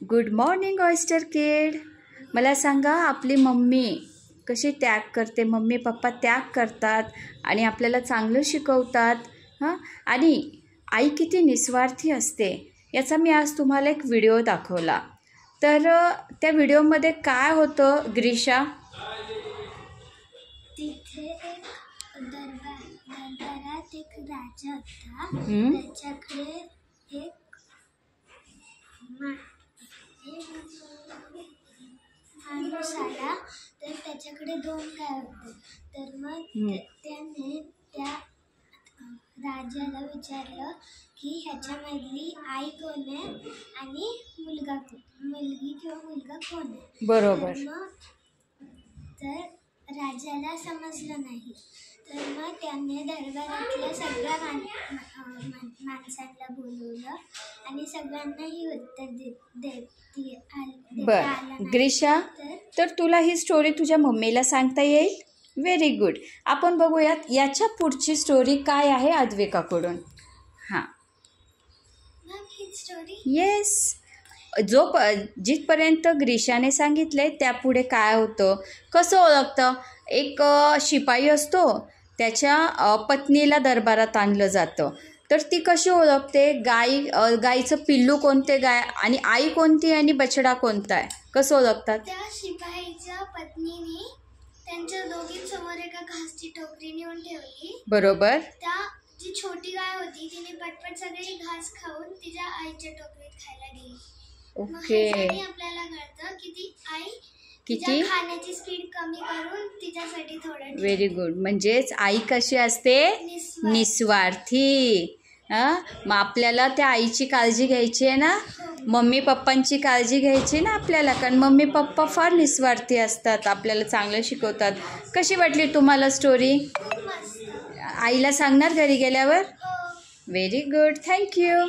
Good morning oyster किड. मला सांगा, आपली मम्मी कशी त्याग करते. मम्मी पप्पा त्याग करतात आणि आपल्याला चांगलं शिकवतात. आणि आई किती निस्वार्थी असते याचा मी आज तुम्हाला एक व्हिडिओ दाखवला. तर त्या व्हिडिओमध्ये काय होतं ग्रीशा? तिथे एक दरबारात एक राजा होता. त्याच्याकडे एक माणूस आला. तर त्याच्याकडे 2 गाय होते. तर मग त्याने त्या राजाला विचारलं की ह्याच्यामधली आई कोण आहे आणि मुलगी किंवा मुलगा कोण आहे. बरोबर. तर राजाला समजलं नाही. तर मग त्याने दरबारातल्या सगळ्या माणसांना बोलवलं आणि सगळ्यांना ही उत्तर बरं ग्रीशा, तर तुला ही स्टोरी तुझ्या मम्मीला सांगता येईल? Very good. आपण बघूयात याच्या पुढची स्टोरी काय आहे अद्विकाकडून. येस, जिथपर्यंत ग्रीशाने सांगितलंय त्यापुढे काय होतं, कसं ओळखतं. एक शिपाई असतो, त्याच्या पत्नीला दरबारात आणलं जातं. तर ती कशी ओळखते गाईचं पिल्लू कोणते, गाय आणि आई कोणती आणि बछडा कोणता आहे, कसं ओळखतात? त्या शिपाईच्या पत्नीने त्यांच्या दोघींसमोर एका घासची टोकरी नेऊन ठेवली. बरोबर. त्या जी छोटी गाय होती तिने पटपट सगळे घास खाऊन तिच्या आईच्या टोकरीत खायला गेली. ओके. आपल्याला कळतं की ती आई किती खाण्याची स्पीड कमी करून तिच्यासाठी थोडं. Very good. म्हणजेच आई कशी असते? निस्वार्थी. मग आपल्याला त्या आईची काळजी घ्यायची आहे ना, मम्मी पप्पांची काळजी घ्यायची ना आपल्याला, कारण मम्मी पप्पा फार निस्वार्थी असतात, आपल्याला चांगलं शिकवतात. कशी वाटली तुम्हाला स्टोरी? आईला सांगणार घरी गेल्यावर? Very good, thank you.